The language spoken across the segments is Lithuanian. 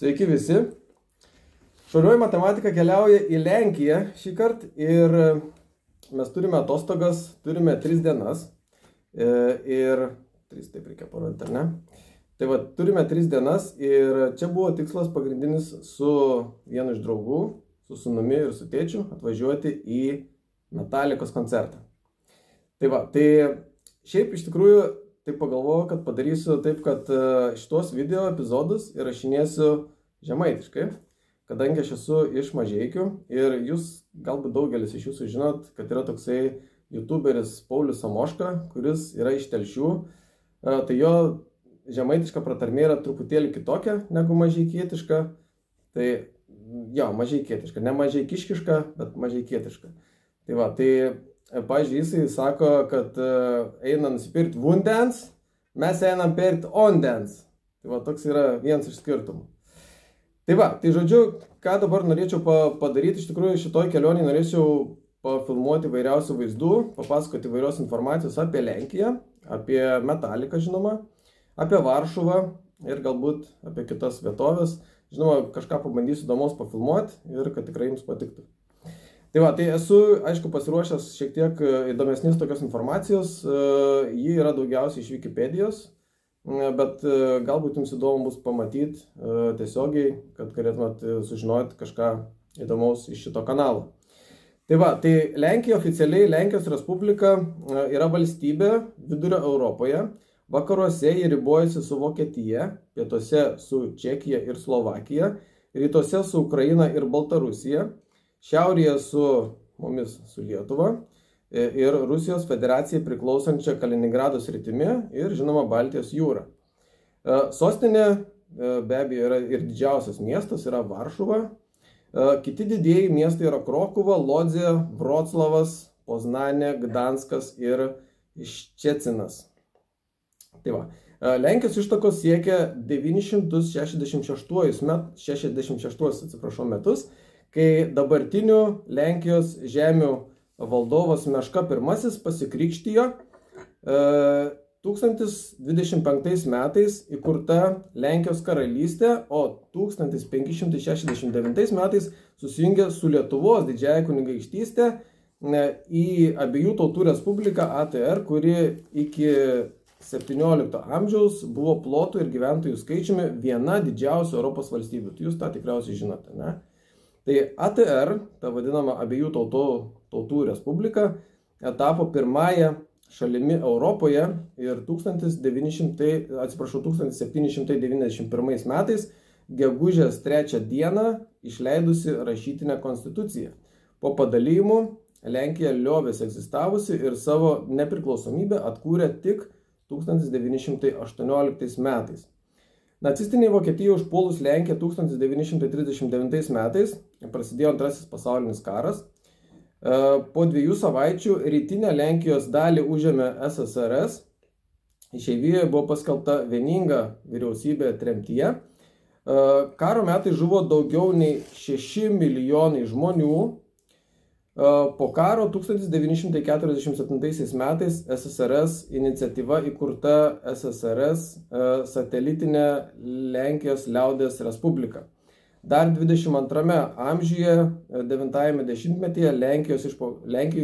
Sveiki visi. Švarioji matematika keliauja į Lenkiją šį kartą ir mes turime atostogas, turime 3 dienas. Ir 3 taip reikia parodyti, ar ne? Tai va, turime 3 dienas ir čia buvo tikslas pagrindinis su vienu iš draugų, su sūnumi ir su tėčiu atvažiuoti į Metallicos koncertą. Tai va, tai šiaip iš tikrųjų taip pagalvojau, kad padarysiu taip, kad šitos video epizodus įrašinėsiu žemaitiškai, kadangi aš esu iš Mažeikių ir jūs, galbūt daugelis iš jūsų žinot, kad yra toksai youtuberis Paulius Samoška, kuris yra iš Telšių. Tai jo žemaitiška pratarmė yra truputėlį kitokia negu mažeikietiška. Tai jo, mažeikietiška, ne mažeikiškiška, bet mažeikietiška. Tai va, tai pavyzdžiui, jisai sako, kad eina nusipirkti Wundens, mes einam pirkti Ondens. Tai va, toks yra vienas iš skirtumų. Tai va, tai žodžiu, ką dabar norėčiau padaryti, iš tikrųjų šitoj kelionėje norėčiau pafilmuoti vairiausių vaizdų, papasakoti vairios informacijos apie Lenkiją, apie Metalliką žinoma, apie Varšuvą ir galbūt apie kitas vietovės. Žinoma, kažką pabandysiu įdomaus pafilmuoti ir kad tikrai jums patiktų. Tai va, tai esu, aišku, pasiruošęs šiek tiek įdomesnės tokios informacijos. Ji yra daugiausiai iš Wikipedijos, bet galbūt jums įdomu bus pamatyti tiesiogiai, kad galėtumėt sužinoti kažką įdomaus iš šito kanalo. Tai va, tai Lenkija oficialiai, Lenkijos Respublika yra valstybė Vidurio Europoje. Vakaruose ji ribojasi su Vokietija, pietuose su Čekija ir Slovakija, rytuose su Ukraina ir Baltarusija, šiaurėje su mumis, su Lietuva ir Rusijos federacijai priklausančia Kaliningrado sritimi ir, žinoma, Baltijos jūra. Sostinė be abejo yra ir didžiausias miestas yra Varšuva. Kiti didieji miestai yra Krokuva, Lodzė, Vroclavas, Poznanė, Gdanskas ir Ščecinas. Tai va, Lenkijos ištakos siekia 966 metus, kai dabartinių Lenkijos žemių valdovas Meška I pasikrikštijo. 1025 metais įkurta Lenkijos karalystė, o 1569 metais susijungė su Lietuvos didžiąja kunigaikštystė į abiejų tautų respubliką ATR, kuri iki 17 amžiaus buvo plotų ir gyventojų skaičiumi viena didžiausių Europos valstybių. Tai jūs tą tikriausiai žinote, ne? Tai ATR, ta vadinama abiejų tautų respublika, tapo pirmąją šalimi Europoje ir 1791 metais gegužės 3 dieną išleidusi rašytinę konstituciją. Po padalijimų Lenkija liovėsi egzistavusi ir savo nepriklausomybę atkūrė tik 1918 metais. Nacistiniai Vokietijai užpuolus Lenkiją 1939 metais prasidėjo Antrasis pasaulinis karas. Po 2 savaičių rytinę Lenkijos dalį užėmė SSRS. Išeivijoje buvo paskelbta vieninga vyriausybė tremtyje. Karo metai žuvo daugiau nei 6 milijonai žmonių. Po karo 1947 metais SSRS iniciatyva įkurta SSRS satelitinė Lenkijos liaudies respublika. Dar 22 amžiuje, 9-ame dešimtmetyje Lenkijoje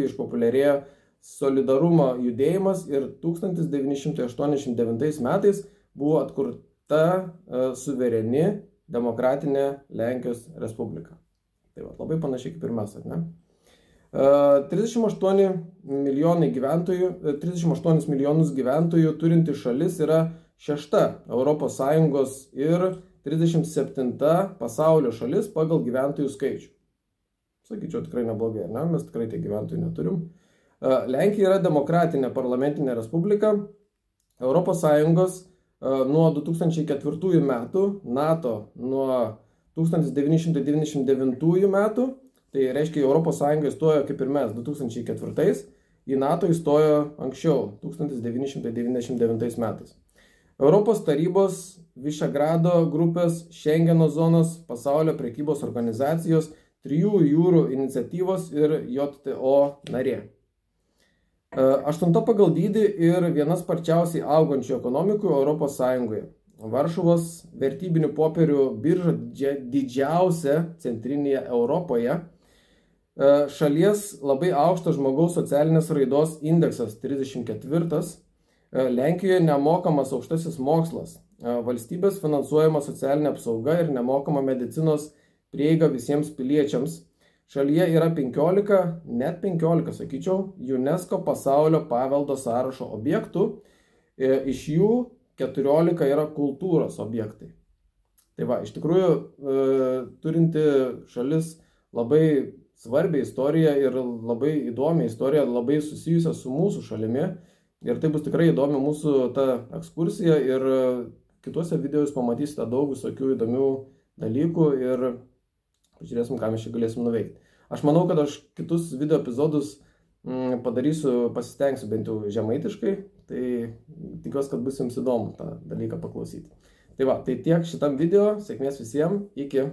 išpopuliarėjo solidarumo judėjimas ir 1989 metais buvo atkurta suvereni demokratinė Lenkijos respublika. Tai va, labai panašiai kaip ir mes, ar ne? 38 milijonus gyventojų turinti šalis yra 6 Europos Sąjungos ir 37 pasaulio šalis pagal gyventojų skaičių. Sakyčiau, tikrai neblogai, ne? Mes tikrai tai gyventojų neturim. Lenkija yra demokratinė parlamentinė respublika. Europos Sąjungos nuo 2004 metų, NATO nuo 1999 metų. Tai reiškia, Europos Sąjunga įstojo kaip ir mes 2004, į NATO įstojo anksčiau, 1999 metais. Europos tarybos, Višegrado grupės, Šengeno zonos, pasaulio prekybos organizacijos, 3 jūrų iniciatyvos ir JTO narė. 8 pagal dydį ir viena sparčiausiai augančių ekonomikų Europos Sąjungoje. Varšuvos vertybinių popierių birža didžiausia centrinėje Europoje. Šalies labai aukštas žmogaus socialinės raidos indeksas 34. Lenkijoje nemokamas aukštasis mokslas. Valstybės finansuojama socialinė apsauga ir nemokama medicinos prieiga visiems piliečiams. Šalyje yra 15, net 15, sakyčiau, UNESCO pasaulio paveldo sąrašo objektų. Iš jų 14 yra kultūros objektai. Tai va, iš tikrųjų, turinti šalis labai svarbią istoriją ir labai įdomią istoriją, labai susijusią su mūsų šalimi. Ir tai bus tikrai įdomi mūsų ta ekskursija ir kituose video jūs pamatysite daug visokių įdomių dalykų ir pažiūrėsim, ką mes čia galėsim nuveikti. Aš manau, kad aš kitus video epizodus padarysiu, pasistengsiu bent jau žemaitiškai, tai tikiuosi, kad bus jums įdomu tą dalyką paklausyti. Tai va, tai tiek šitam video, sėkmės visiems, iki.